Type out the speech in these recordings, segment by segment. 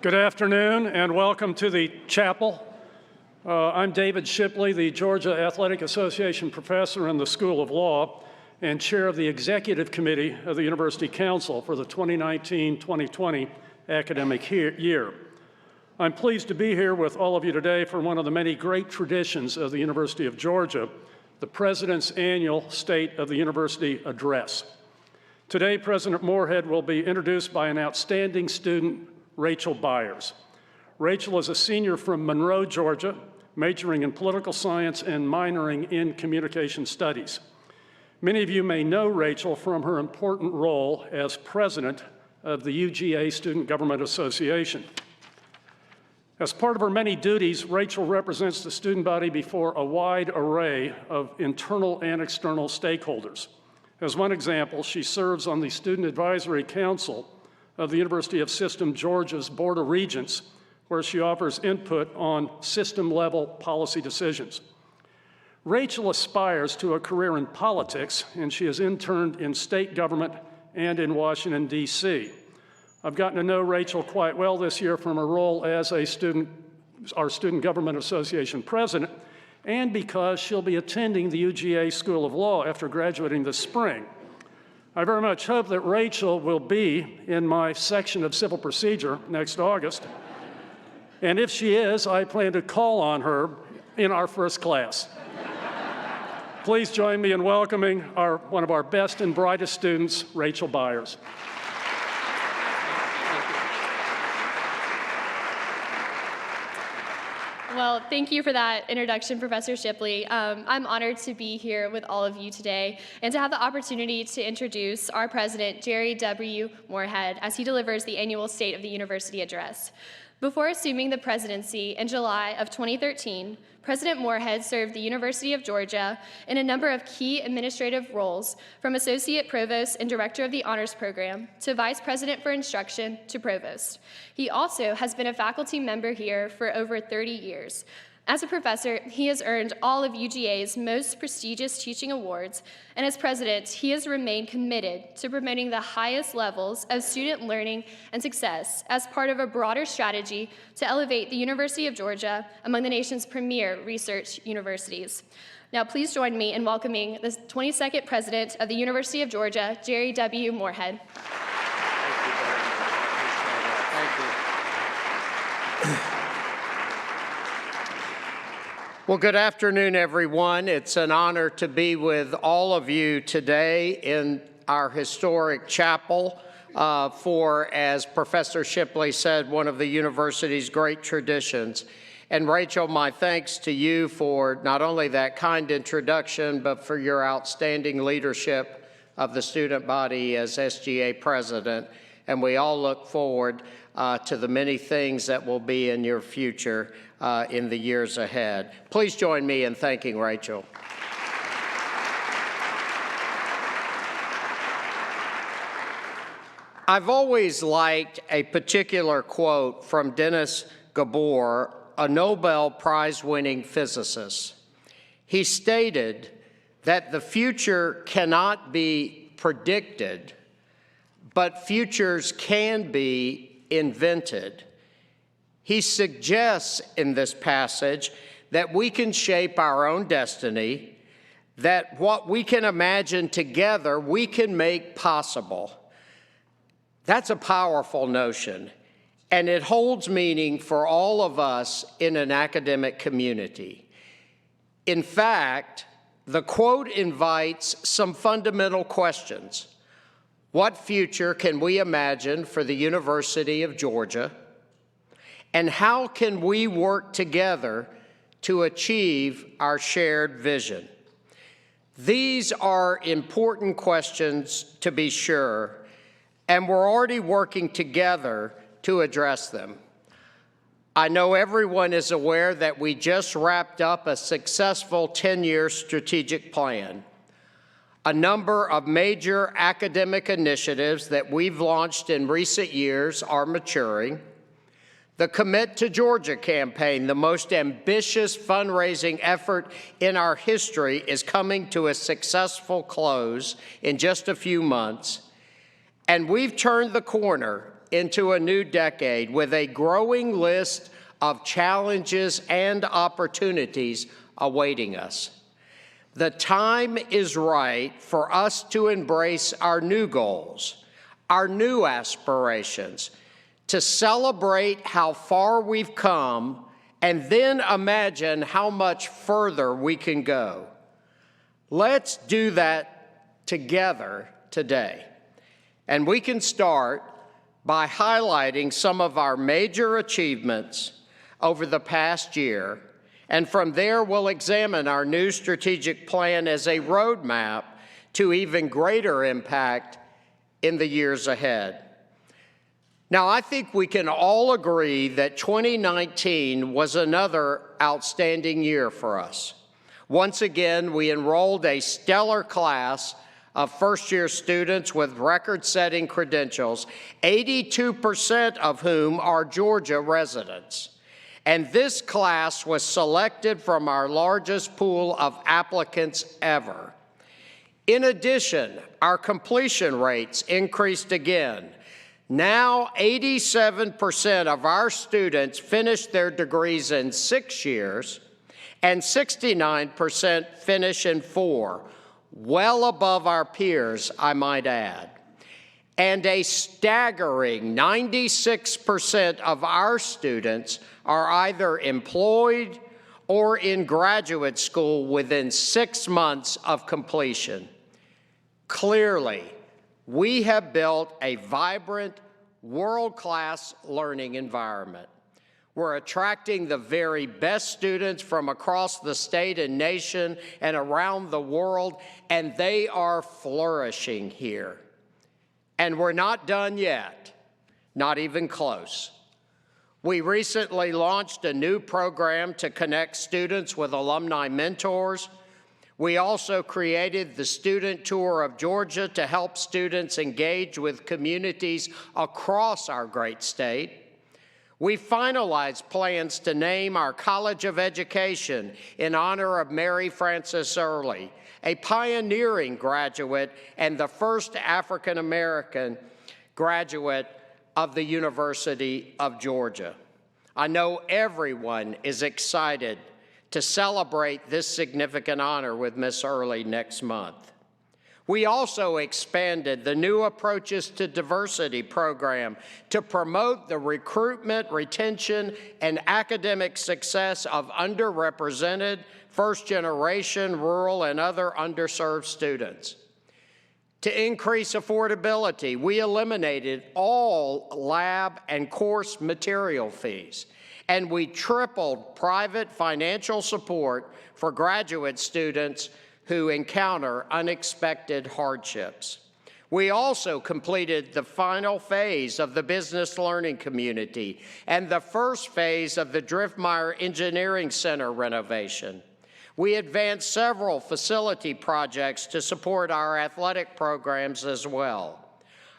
Good afternoon and welcome to the chapel. I'm David Shipley, the Georgia Athletic Association professor in the School of Law and chair of the Executive Committee of the University Council for the 2019-2020 academic year. I'm pleased to be here with all of you today for one of the many great traditions of the University of Georgia, the President's Annual State of the University Address. Today, President Moorhead will be introduced by an outstanding student, Rachel Byers. Rachel is a senior from Monroe, Georgia, majoring in political science and minoring in communication studies. Many of you may know Rachel from her important role as president of the UGA Student Government Association. As part of her many duties, Rachel represents the student body before a wide array of internal and external stakeholders. As one example, she serves on the Student Advisory Council of the University of System Georgia's Board of Regents, where she offers input on system-level policy decisions. Rachel aspires to a career in politics, and she has interned in state government and in Washington, D.C. I've gotten to know Rachel quite well this year from her role as our Student Government Association president, and because she'll be attending the UGA School of Law after graduating this spring. I very much hope that Rachel will be in my section of civil procedure next August. And if she is, I plan to call on her in our first class. Please join me in welcoming one of our best and brightest students, Rachel Byers. Well, thank you for that introduction, Professor Shipley. I'm honored to be here with all of you today and to have the opportunity to introduce our president, Jerry W. Moorhead, as he delivers the annual State of the University Address. Before assuming the presidency in July of 2013, President Moorhead served the University of Georgia in a number of key administrative roles, from Associate Provost and Director of the Honors Program to Vice President for Instruction to Provost. He also has been a faculty member here for over 30 years. As a professor, he has earned all of UGA's most prestigious teaching awards, and as president, he has remained committed to promoting the highest levels of student learning and success as part of a broader strategy to elevate the University of Georgia among the nation's premier research universities. Now, please join me in welcoming the 22nd president of the University of Georgia, Jerry W. Moorhead. Well, good afternoon, everyone. It's an honor to be with all of you today in our historic chapel for, as Professor Shipley said, one of the university's great traditions. And Rachel, my thanks to you for not only that kind introduction, but for your outstanding leadership of the student body as SGA president. And we all look forward to the many things that will be in your future in the years ahead. Please join me in thanking Rachel. I've always liked a particular quote from Dennis Gabor, a Nobel Prize-winning physicist. He stated that the future cannot be predicted, but futures can be invented. He suggests in this passage that we can shape our own destiny, that what we can imagine together, we can make possible. That's a powerful notion, and it holds meaning for all of us in an academic community. In fact, the quote invites some fundamental questions. What future can we imagine for the University of Georgia? And how can we work together to achieve our shared vision? These are important questions, to be sure, and we're already working together to address them. I know everyone is aware that we just wrapped up a successful 10-year strategic plan. A number of major academic initiatives that we've launched in recent years are maturing. The Commit to Georgia campaign, the most ambitious fundraising effort in our history, is coming to a successful close in just a few months. And we've turned the corner into a new decade with a growing list of challenges and opportunities awaiting us. The time is right for us to embrace our new goals, our new aspirations, to celebrate how far we've come, and then imagine how much further we can go. Let's do that together today. And we can start by highlighting some of our major achievements over the past year, and from there we'll examine our new strategic plan as a roadmap to even greater impact in the years ahead. Now, I think we can all agree that 2019 was another outstanding year for us. Once again, we enrolled a stellar class of first-year students with record-setting credentials, 82% of whom are Georgia residents. And this class was selected from our largest pool of applicants ever. In addition, our completion rates increased again. Now, 87% of our students finish their degrees in 6 years, and 69% finish in 4, well above our peers, I might add. And a staggering 96% of our students are either employed or in graduate school within 6 months of completion. Clearly, we have built a vibrant, world-class learning environment. We're attracting the very best students from across the state and nation and around the world, and they are flourishing here. And we're not done yet, not even close. We recently launched a new program to connect students with alumni mentors. We also created the Student Tour of Georgia to help students engage with communities across our great state. We finalized plans to name our College of Education in honor of Mary Frances Early, a pioneering graduate and the first African American graduate of the University of Georgia. I know everyone is excited to celebrate this significant honor with Miss Early next month. We also expanded the New Approaches to Diversity program to promote the recruitment, retention, and academic success of underrepresented, first-generation, rural, and other underserved students. To increase affordability, we eliminated all lab and course material fees, and we tripled private financial support for graduate students who encounter unexpected hardships. We also completed the final phase of the Business Learning Community and the first phase of the Driftmeyer Engineering Center renovation. We advanced several facility projects to support our athletic programs as well.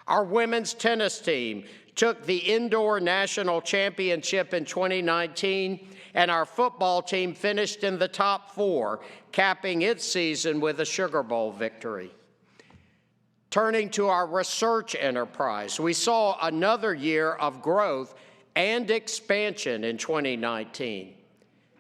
Our women's tennis team took the indoor national championship in 2019, and our football team finished in the top 4, capping its season with a Sugar Bowl victory. Turning to our research enterprise, we saw another year of growth and expansion in 2019.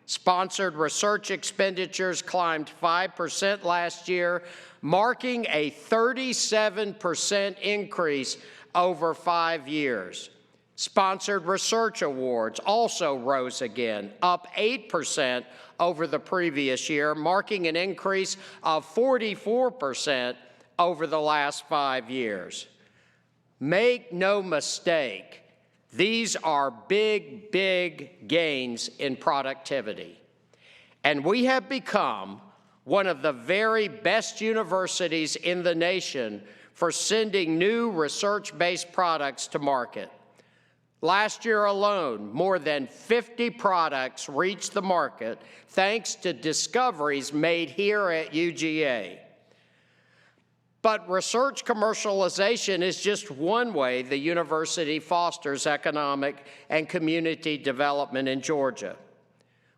Sponsored research expenditures climbed 5% last year, marking a 37% increase over 5 years. Sponsored research awards also rose again, up 8% over the previous year, marking an increase of 44% over the last 5 years. Make no mistake, these are big, big gains in productivity. And we have become one of the very best universities in the nation for sending new research-based products to market. Last year alone, more than 50 products reached the market thanks to discoveries made here at UGA. But research commercialization is just one way the university fosters economic and community development in Georgia.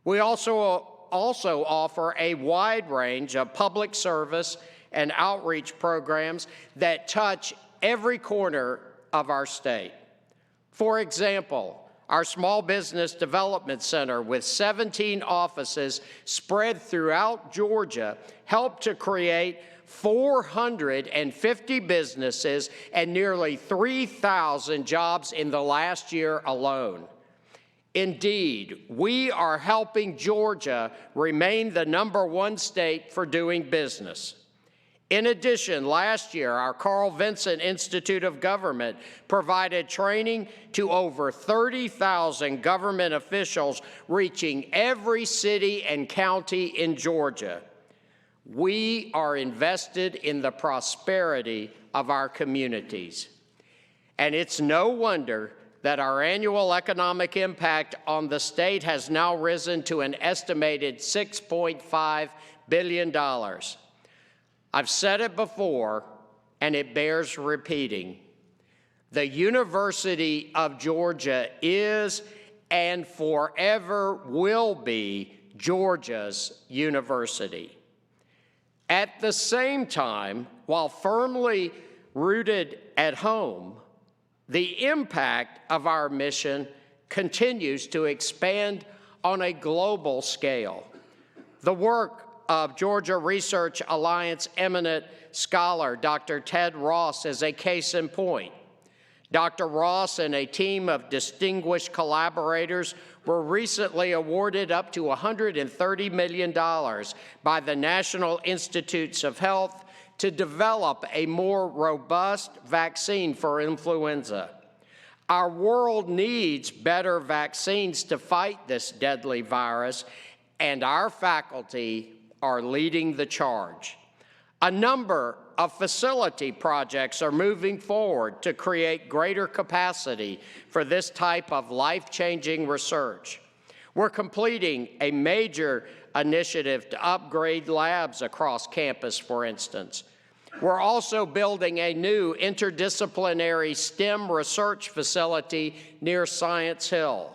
We also offer a wide range of public service and outreach programs that touch every corner of our state. For example, our Small Business Development Center, with 17 offices spread throughout Georgia, helped to create 450 businesses and nearly 3,000 jobs in the last year alone. Indeed, we are helping Georgia remain the #1 state for doing business. In addition, last year, our Carl Vinson Institute of Government provided training to over 30,000 government officials, reaching every city and county in Georgia. We are invested in the prosperity of our communities. And it's no wonder that our annual economic impact on the state has now risen to an estimated $6.5 billion. I've said it before, and it bears repeating. The University of Georgia is and forever will be Georgia's university. At the same time, while firmly rooted at home, the impact of our mission continues to expand on a global scale. The work of Georgia Research Alliance eminent scholar Dr. Ted Ross is a case in point. Dr. Ross and a team of distinguished collaborators were recently awarded up to $130 million by the National Institutes of Health to develop a more robust vaccine for influenza. Our world needs better vaccines to fight this deadly virus, and our faculty are leading the charge. A number of facility projects are moving forward to create greater capacity for this type of life-changing research. We're completing a major initiative to upgrade labs across campus, for instance. We're also building a new interdisciplinary STEM research facility near Science Hill.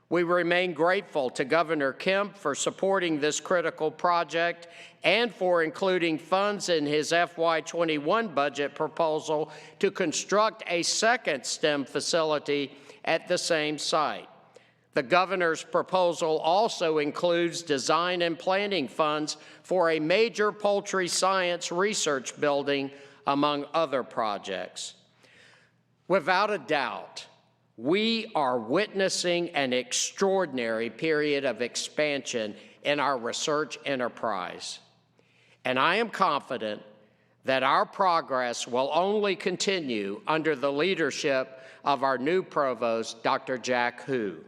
We remain grateful to Governor Kemp for supporting this critical project and for including funds in his FY21 budget proposal to construct a second STEM facility at the same site. The governor's proposal also includes design and planning funds for a major poultry science research building, among other projects. Without a doubt, we are witnessing an extraordinary period of expansion in our research enterprise. And I am confident that our progress will only continue under the leadership of our new provost, Dr. Jack Hu.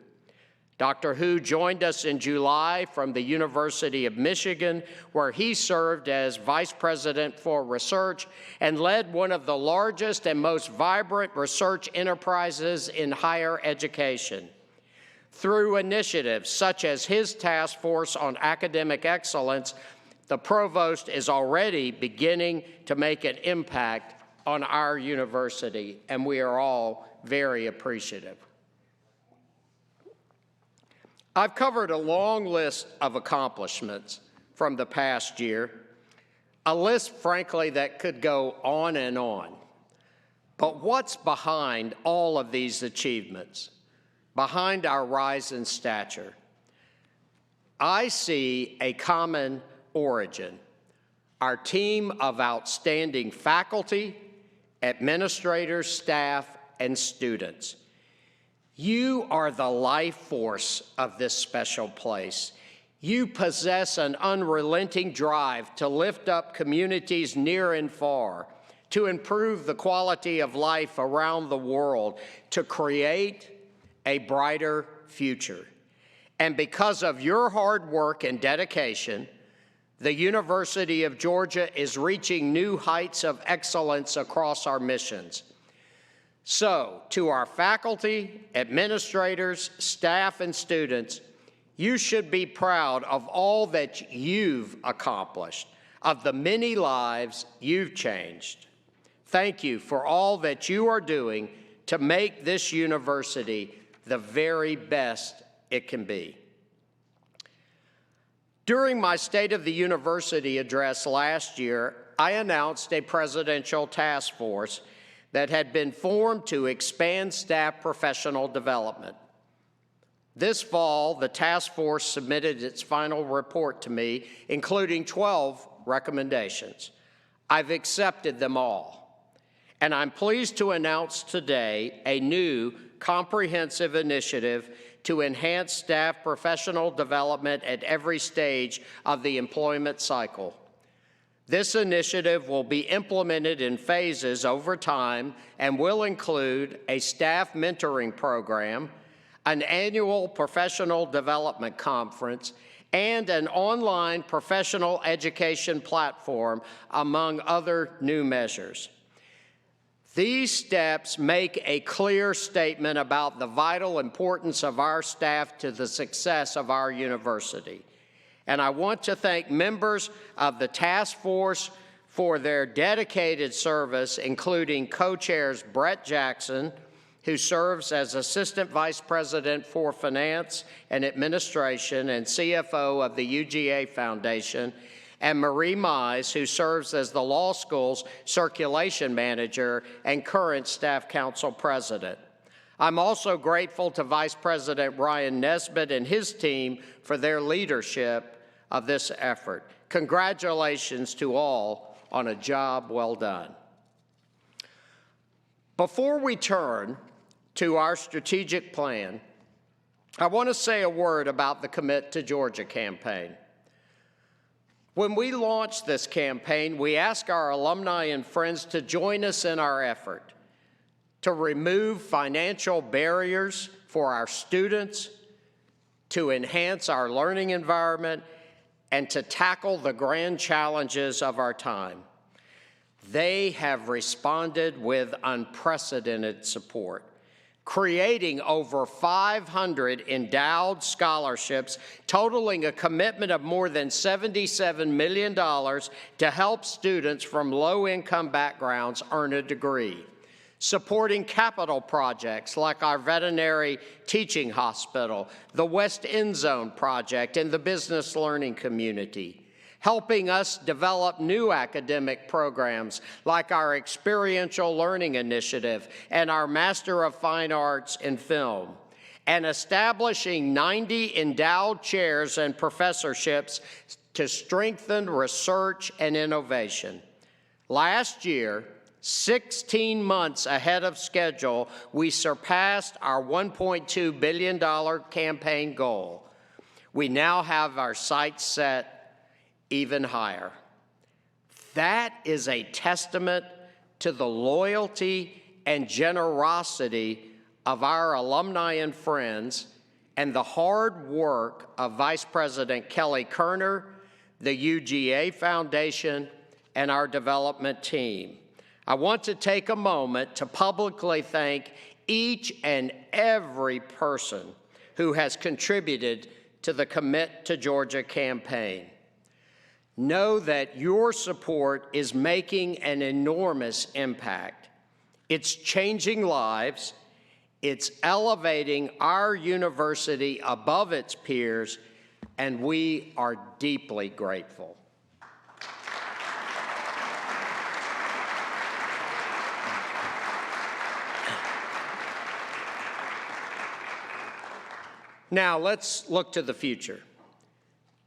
Dr. Hu joined us in July from the University of Michigan, where he served as Vice President for Research and led one of the largest and most vibrant research enterprises in higher education. Through initiatives such as his task force on academic excellence, the provost is already beginning to make an impact on our university, and we are all very appreciative. I've covered a long list of accomplishments from the past year, a list, frankly, that could go on and on. But what's behind all of these achievements, behind our rise in stature? I see a common origin: our team of outstanding faculty, administrators, staff, and students. You are the life force of this special place. You possess an unrelenting drive to lift up communities near and far, to improve the quality of life around the world, to create a brighter future. And because of your hard work and dedication, the University of Georgia is reaching new heights of excellence across our missions. So, to our faculty, administrators, staff, and students, you should be proud of all that you've accomplished, of the many lives you've changed. Thank you for all that you are doing to make this university the very best it can be. During my State of the University address last year, I announced a presidential task force that had been formed to expand staff professional development. This fall, the task force submitted its final report to me, including 12 recommendations. I've accepted them all, and I'm pleased to announce today a new comprehensive initiative to enhance staff professional development at every stage of the employment cycle. This initiative will be implemented in phases over time and will include a staff mentoring program, an annual professional development conference, and an online professional education platform, among other new measures. These steps make a clear statement about the vital importance of our staff to the success of our university. And I want to thank members of the task force for their dedicated service, including co-chairs Brett Jackson, who serves as Assistant Vice President for Finance and Administration and CFO of the UGA Foundation, and Marie Mize, who serves as the law school's circulation manager and current Staff Council President. I'm also grateful to Vice President Ryan Nesbitt and his team for their leadership of this effort. Congratulations to all on a job well done. Before we turn to our strategic plan, I want to say a word about the Commit to Georgia campaign. When we launched this campaign, we asked our alumni and friends to join us in our effort to remove financial barriers for our students, to enhance our learning environment, and to tackle the grand challenges of our time. They have responded with unprecedented support, creating over 500 endowed scholarships, totaling a commitment of more than $77 million to help students from low-income backgrounds earn a degree, supporting capital projects like our veterinary teaching hospital, the West End Zone project, and the business learning community, helping us develop new academic programs like our experiential learning initiative and our Master of Fine Arts in Film, and establishing 90 endowed chairs and professorships to strengthen research and innovation. Last year, 16 months ahead of schedule, we surpassed our $1.2 billion campaign goal. We now have our sights set even higher. That is a testament to the loyalty and generosity of our alumni and friends and the hard work of Vice President Kelly Kerner, the UGA Foundation, and our development team. I want to take a moment to publicly thank each and every person who has contributed to the Commit to Georgia campaign. Know that your support is making an enormous impact. It's changing lives, it's elevating our university above its peers, and we are deeply grateful. Now, let's look to the future.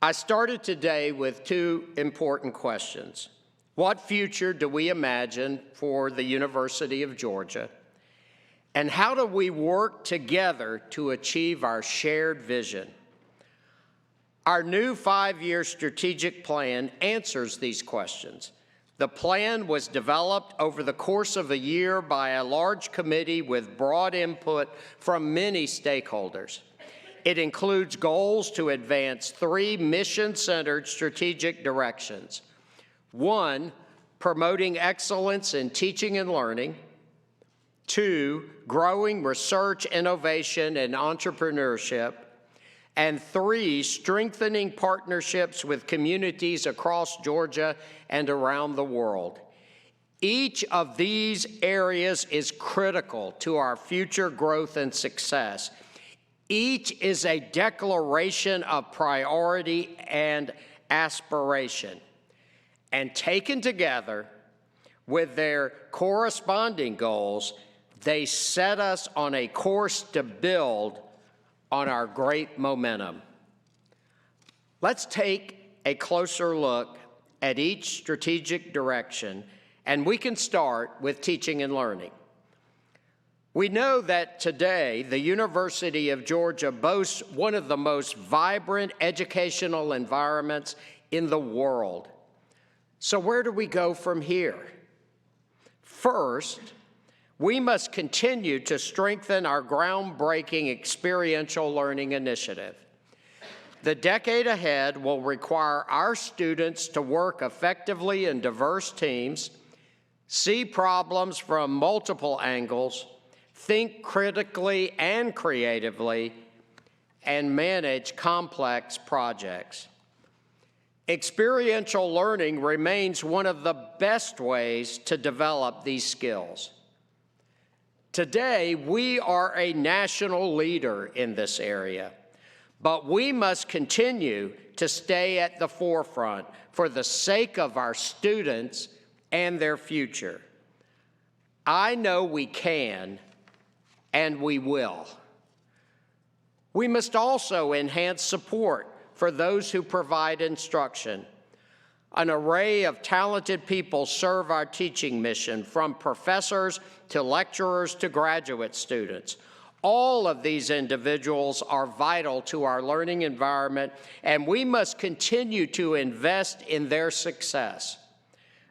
I started today with two important questions. What future do we imagine for the University of Georgia? And how do we work together to achieve our shared vision? Our new 5-year strategic plan answers these questions. The plan was developed over the course of a year by a large committee with broad input from many stakeholders. It includes goals to advance 3 mission-centered strategic directions. 1, promoting excellence in teaching and learning. 2, growing research, innovation, and entrepreneurship. And 3, strengthening partnerships with communities across Georgia and around the world. Each of these areas is critical to our future growth and success. Each is a declaration of priority and aspiration. And taken together, with their corresponding goals, they set us on a course to build on our great momentum. Let's take a closer look at each strategic direction, and we can start with teaching and learning. We know that today the University of Georgia boasts one of the most vibrant educational environments in the world. So where do we go from here? First, we must continue to strengthen our groundbreaking experiential learning initiative. The decade ahead will require our students to work effectively in diverse teams, see problems from multiple angles, think critically and creatively, and manage complex projects. Experiential learning remains one of the best ways to develop these skills. Today, we are a national leader in this area, but we must continue to stay at the forefront for the sake of our students and their future. I know we can, and we will. We must also enhance support for those who provide instruction. An array of talented people serve our teaching mission, from professors to lecturers to graduate students. All of these individuals are vital to our learning environment, and we must continue to invest in their success.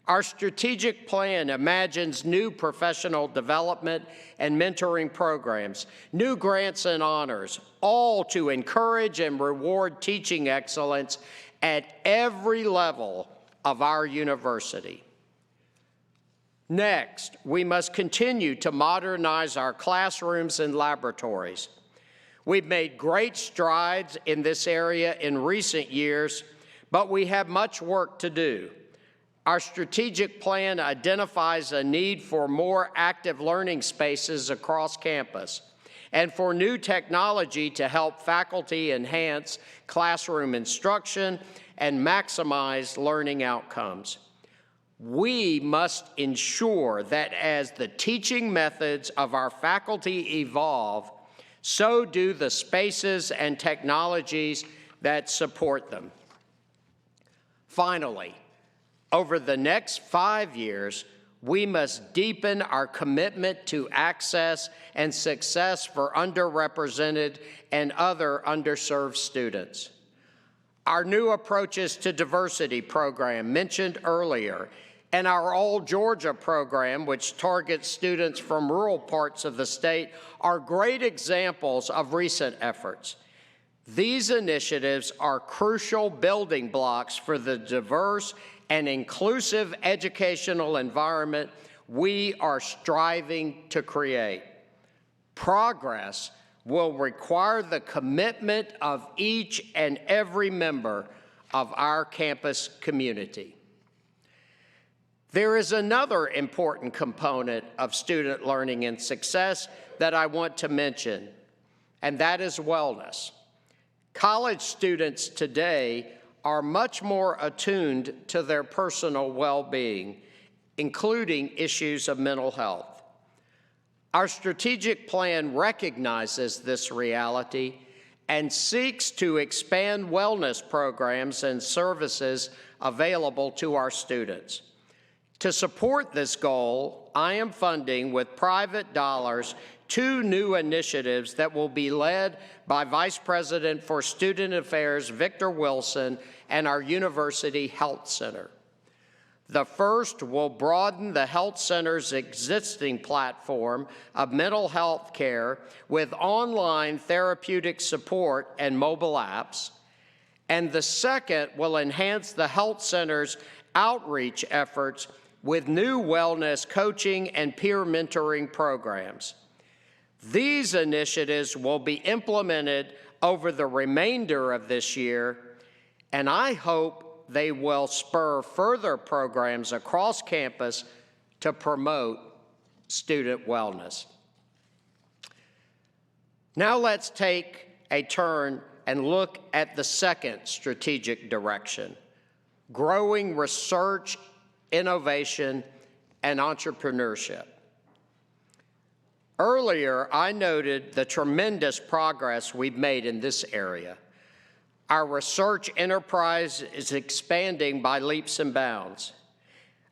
Our strategic plan imagines new professional development and mentoring programs, new grants and honors, all to encourage and reward teaching excellence at every level of our university. Next, we must continue to modernize our classrooms and laboratories. We've made great strides in this area in recent years, but we have much work to do. Our strategic plan identifies a need for more active learning spaces across campus and for new technology to help faculty enhance classroom instruction and maximize learning outcomes. We must ensure that as the teaching methods of our faculty evolve, so do the spaces and technologies that support them. Finally, over the next 5 years, we must deepen our commitment to access and success for underrepresented and other underserved students. Our new approaches to diversity program mentioned earlier, and our All Georgia program, which targets students from rural parts of the state, are great examples of recent efforts. These initiatives are crucial building blocks for the diverse and inclusive educational environment we are striving to create. Progress will require the commitment of each and every member of our campus community. There is another important component of student learning and success that I want to mention, and that is wellness. College students today are much more attuned to their personal well-being, including issues of mental health. Our strategic plan recognizes this reality and seeks to expand wellness programs and services available to our students. To support this goal, I am funding with private dollars 2 new initiatives that will be led by Vice President for Student Affairs Victor Wilson and our University Health Center. The first will broaden the Health Center's existing platform of mental health care with online therapeutic support and mobile apps, and the second will enhance the Health Center's outreach efforts with new wellness coaching and peer mentoring programs. These initiatives will be implemented over the remainder of this year, and I hope they will spur further programs across campus to promote student wellness. Now let's take a turn and look at the second strategic direction: growing research, innovation, and entrepreneurship. Earlier, I noted the tremendous progress we've made in this area. Our research enterprise is expanding by leaps and bounds.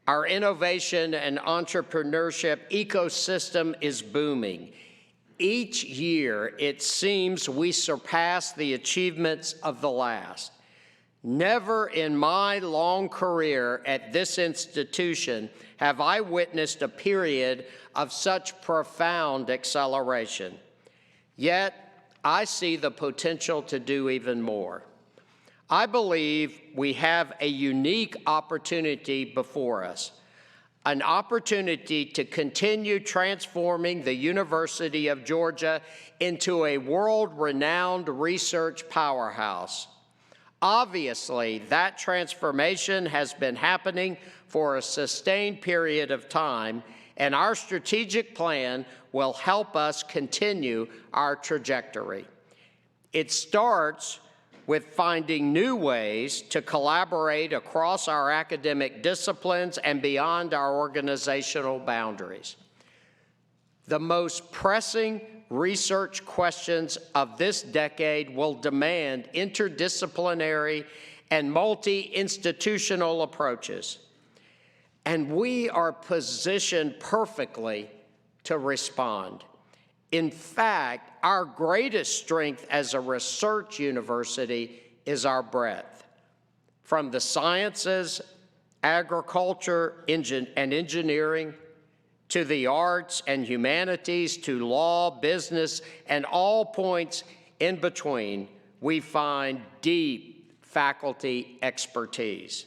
Our innovation and entrepreneurship ecosystem is booming. Each year, it seems we surpass the achievements of the last. Never in my long career at this institution have I witnessed a period of such profound acceleration. Yet, I see the potential to do even more. I believe we have a unique opportunity before us, an opportunity to continue transforming the University of Georgia into a world-renowned research powerhouse. Obviously, that transformation has been happening for a sustained period of time, and our strategic plan will help us continue our trajectory. It starts with finding new ways to collaborate across our academic disciplines and beyond our organizational boundaries. The most pressing research questions of this decade will demand interdisciplinary and multi-institutional approaches, and we are positioned perfectly to respond. In fact, our greatest strength as a research university is our breadth. From the sciences, agriculture, and engineering, to the arts and humanities, to law, business, and all points in between, we find deep faculty expertise.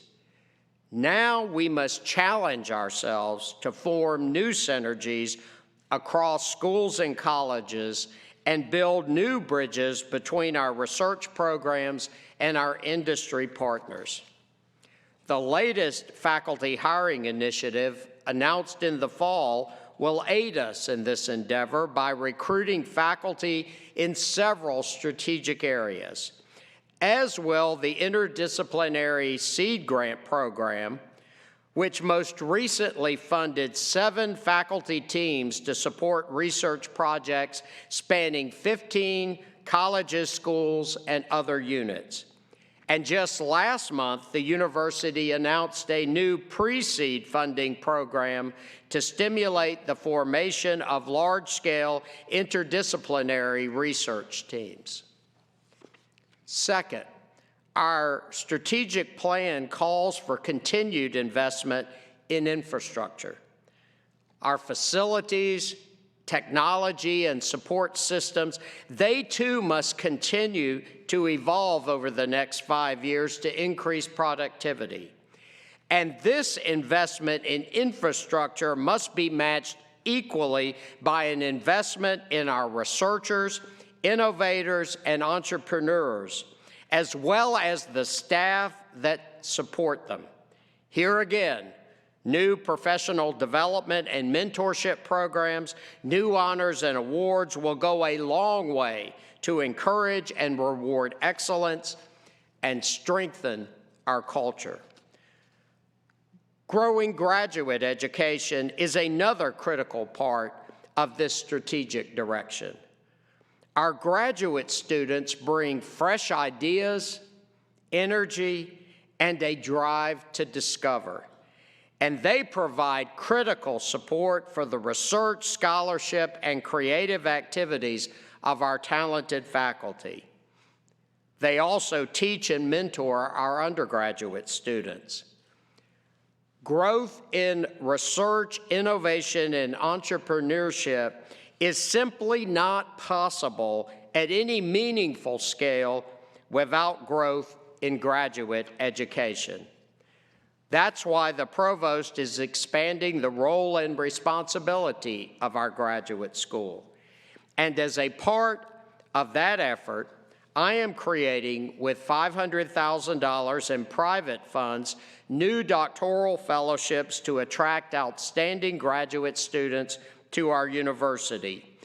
Now we must challenge ourselves to form new synergies across schools and colleges and build new bridges between our research programs and our industry partners. The latest faculty hiring initiative, announced in the fall, will aid us in this endeavor by recruiting faculty in several strategic areas, as will the interdisciplinary seed grant program, which most recently funded 7 faculty teams to support research projects spanning 15 colleges, schools, and other units. And just last month, the university announced a new pre-seed funding program to stimulate the formation of large-scale interdisciplinary research teams. Second, our strategic plan calls for continued investment in infrastructure. Our facilities, technology, and support systems, they too must continue to evolve over the next 5 years to increase productivity. And this investment in infrastructure must be matched equally by an investment in our researchers, innovators, and entrepreneurs, as well as the staff that support them. Here again, new professional development and mentorship programs, new honors and awards will go a long way to encourage and reward excellence and strengthen our culture. Growing graduate education is another critical part of this strategic direction. Our graduate students bring fresh ideas, energy, and a drive to discover. And they provide critical support for the research, scholarship, and creative activities of our talented faculty. They also teach and mentor our undergraduate students. Growth in research, innovation, and entrepreneurship is simply not possible at any meaningful scale without growth in graduate education. That's why the provost is expanding the role and responsibility of our graduate school. And as a part of that effort, I am creating, with $500,000 in private funds, new doctoral fellowships to attract outstanding graduate students to our university.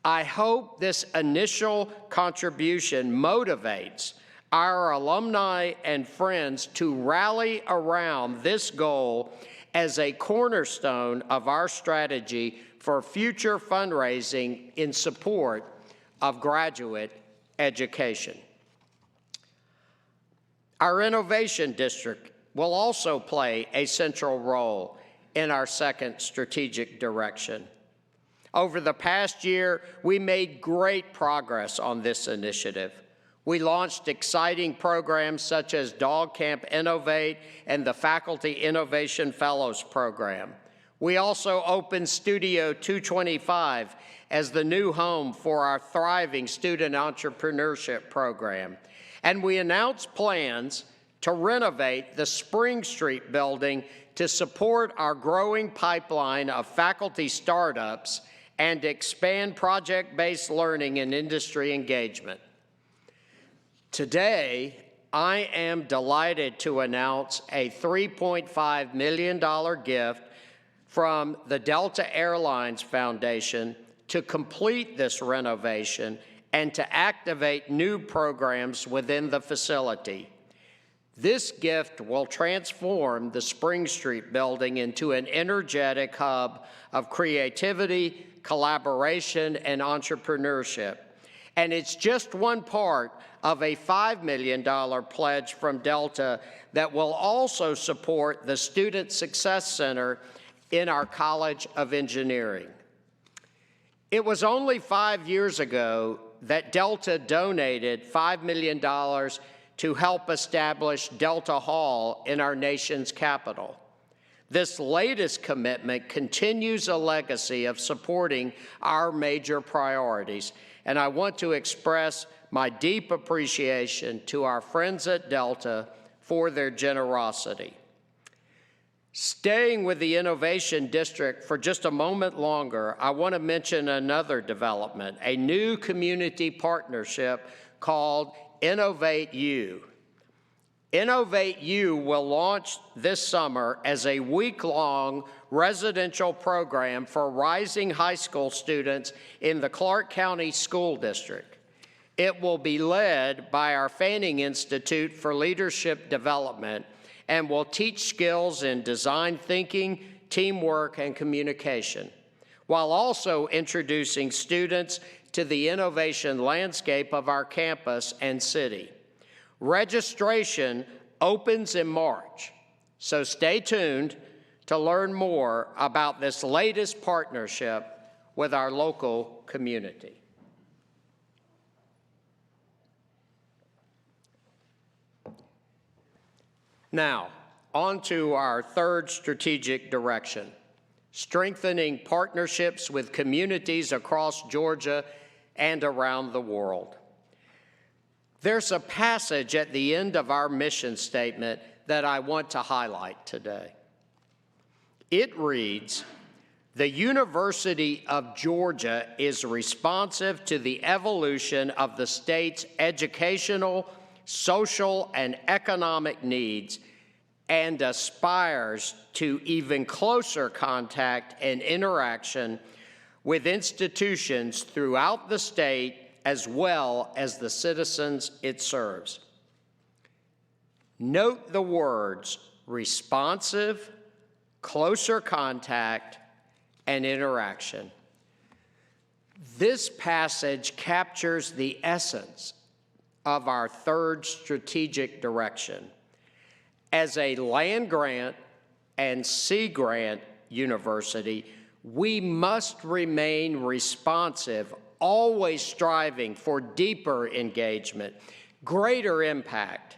I hope this initial contribution motivates our alumni and friends to rally around this goal as a cornerstone of our strategy for future fundraising in support of graduate education. Our Innovation District will also play a central role in our second strategic direction. Over the past year, we made great progress on this initiative. We launched exciting programs such as Dog Camp Innovate and the Faculty Innovation Fellows Program. We also opened Studio 225 as the new home for our thriving student entrepreneurship program. And we announced plans to renovate the Spring Street building to support our growing pipeline of faculty startups and expand project-based learning and industry engagement. Today, I am delighted to announce a $3.5 million gift from the Delta Airlines Foundation to complete this renovation and to activate new programs within the facility. This gift will transform the Spring Street building into an energetic hub of creativity, collaboration, and entrepreneurship. And it's just one part of a $5 million pledge from Delta that will also support the Student Success Center in our College of Engineering. It was only 5 years ago that Delta donated $5 million to help establish Delta Hall in our nation's capital. This latest commitment continues a legacy of supporting our major priorities, and I want to express my deep appreciation to our friends at Delta for their generosity. Staying with the Innovation District for just a moment longer, I want to mention another development, a new community partnership called Innovate U. Innovate U will launch this summer as a week-long residential program for rising high school students in the Clark County School District. It will be led by our Fanning Institute for Leadership Development and will teach skills in design thinking, teamwork, and communication, while also introducing students to the innovation landscape of our campus and city. Registration opens in March, so stay tuned to learn more about this latest partnership with our local community. Now, on to our third strategic direction, strengthening partnerships with communities across Georgia and around the world. There's a passage at the end of our mission statement that I want to highlight today. It reads, "The University of Georgia is responsive to the evolution of the state's educational, social, and economic needs and aspires to even closer contact and interaction with institutions throughout the state as well as the citizens it serves." Note the words responsive, closer contact, and interaction. This passage captures the essence of our third strategic direction. As a land-grant and sea-grant university, we must remain responsive, always striving for deeper engagement, greater impact.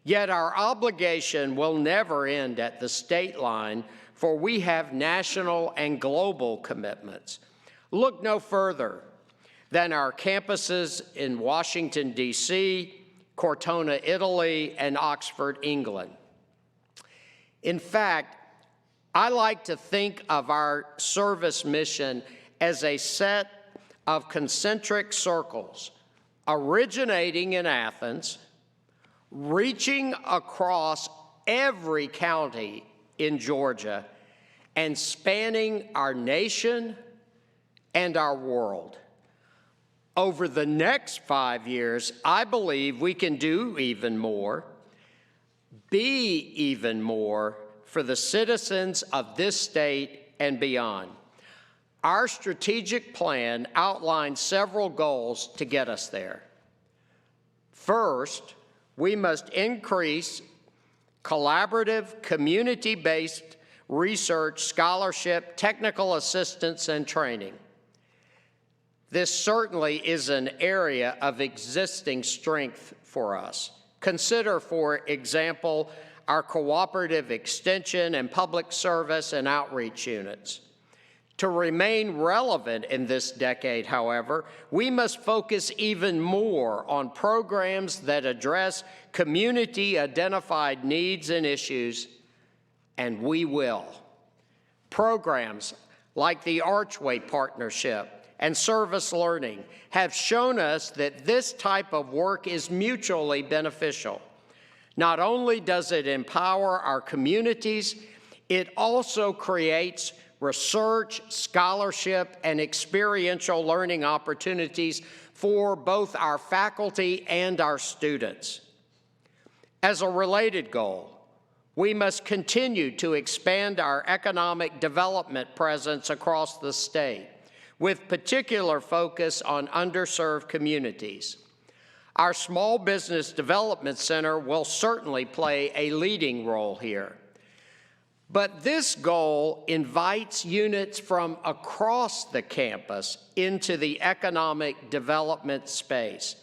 Yet our obligation will never end at the state line, for we have national and global commitments. Look no further than our campuses in Washington, D.C., Cortona, Italy, and Oxford, England. In fact, I like to think of our service mission as a set of concentric circles originating in Athens, reaching across every county in Georgia, and spanning our nation and our world. Over the next 5 years, I believe we can do even more, be even more for the citizens of this state and beyond. Our strategic plan outlines several goals to get us there. First, we must increase collaborative, community-based research, scholarship, technical assistance, and training. This certainly is an area of existing strength for us. Consider, for example, our cooperative extension and public service and outreach units. To remain relevant in this decade, however, we must focus even more on programs that address community-identified needs and issues, and we will. Programs like the Archway Partnership and service learning have shown us that this type of work is mutually beneficial. Not only does it empower our communities, it also creates research, scholarship, and experiential learning opportunities for both our faculty and our students. As a related goal, we must continue to expand our economic development presence across the state, with particular focus on underserved communities. Our Small Business Development Center will certainly play a leading role here. But this goal invites units from across the campus into the economic development space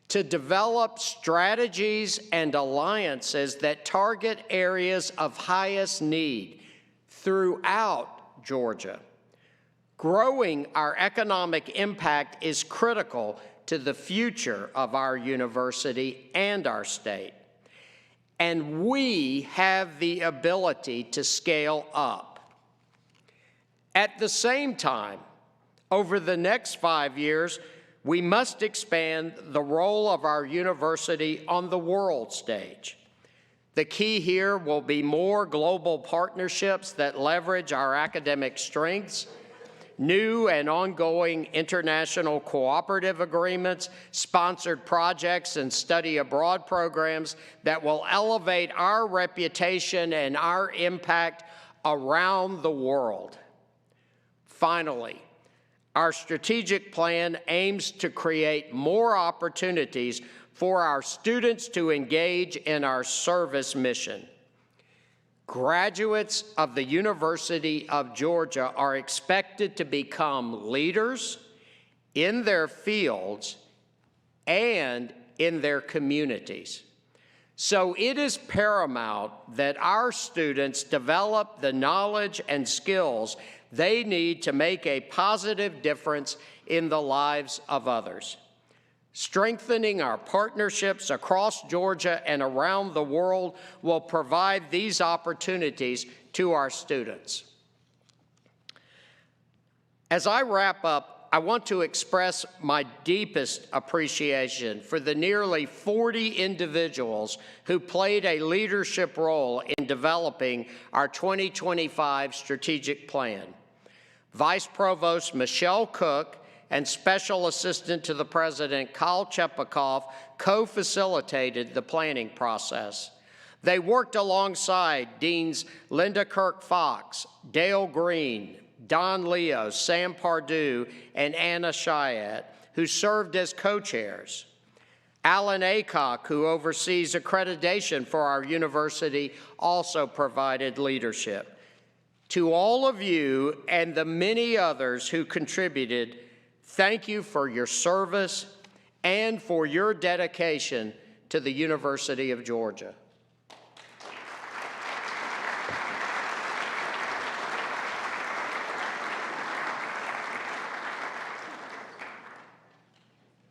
to develop strategies and alliances that target areas of highest need throughout Georgia. Growing our economic impact is critical to the future of our university and our state. And we have the ability to scale up. At the same time, over the next 5 years, we must expand the role of our university on the world stage. The key here will be more global partnerships that leverage our academic strengths, new and ongoing international cooperative agreements, sponsored projects, and study abroad programs that will elevate our reputation and our impact around the world. Finally, our strategic plan aims to create more opportunities for our students to engage in our service mission. Graduates of the University of Georgia are expected to become leaders in their fields and in their communities. So it is paramount that our students develop the knowledge and skills they need to make a positive difference in the lives of others. Strengthening our partnerships across Georgia and around the world will provide these opportunities to our students. As I wrap up, I want to express my deepest appreciation for the nearly 40 individuals who played a leadership role in developing our 2025 strategic plan. Vice Provost Michelle Cook and Special Assistant to the President Kyle Chepikoff co-facilitated the planning process. They worked alongside Deans Linda Kirk-Fox, Dale Green, Don Leo, Sam Pardue, and Anna Chiat, who served as co-chairs. Alan Aycock, who oversees accreditation for our university, also provided leadership. To all of you and the many others who contributed, thank you for your service and for your dedication to the University of Georgia.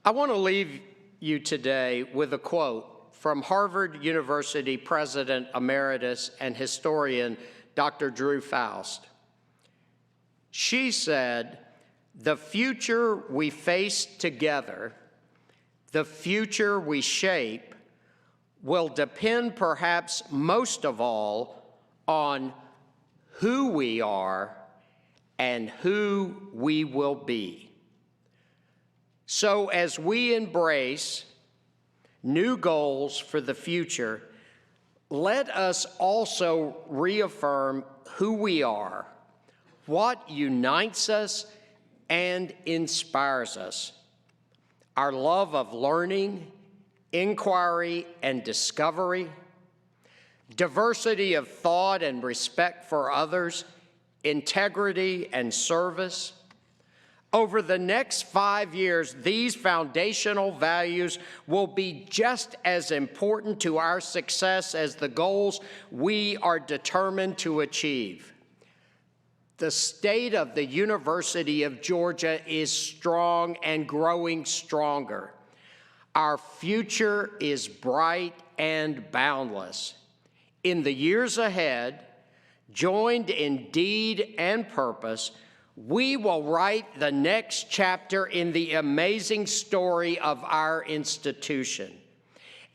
I want to leave you today with a quote from Harvard University President Emeritus and historian Dr. Drew Faust. She said, "The future we face together, the future we shape, will depend perhaps most of all on who we are and who we will be." So as we embrace new goals for the future, let us also reaffirm who we are, what unites us and inspires us. Our love of learning, inquiry, and discovery, diversity of thought and respect for others, integrity and service. Over the next 5 years, these foundational values will be just as important to our success as the goals we are determined to achieve. The state of the University of Georgia is strong and growing stronger. Our future is bright and boundless. In the years ahead, joined in deed and purpose, we will write the next chapter in the amazing story of our institution.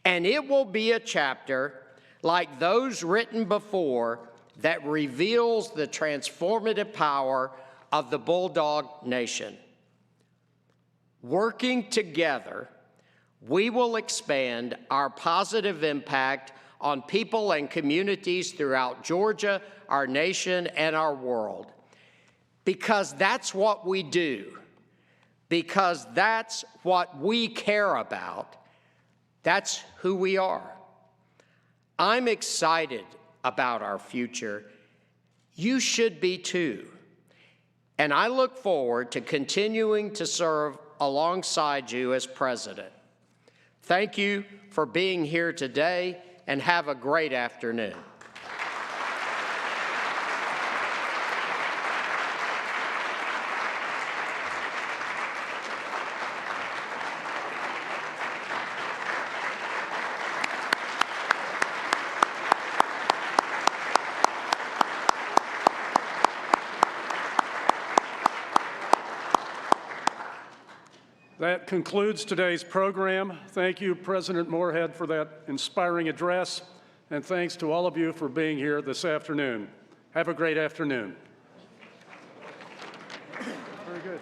And it will be a chapter like those written before that reveals the transformative power of the Bulldog Nation. Working together, we will expand our positive impact on people and communities throughout Georgia, our nation, and our world. Because that's what we do. Because that's what we care about. That's who we are. I'm excited about our future. You should be too. And I look forward to continuing to serve alongside you as president. Thank you for being here today, and have a great afternoon. That concludes today's program. Thank you, President Moorhead, for that inspiring address, and thanks to all of you for being here this afternoon. Have a great afternoon. Very good.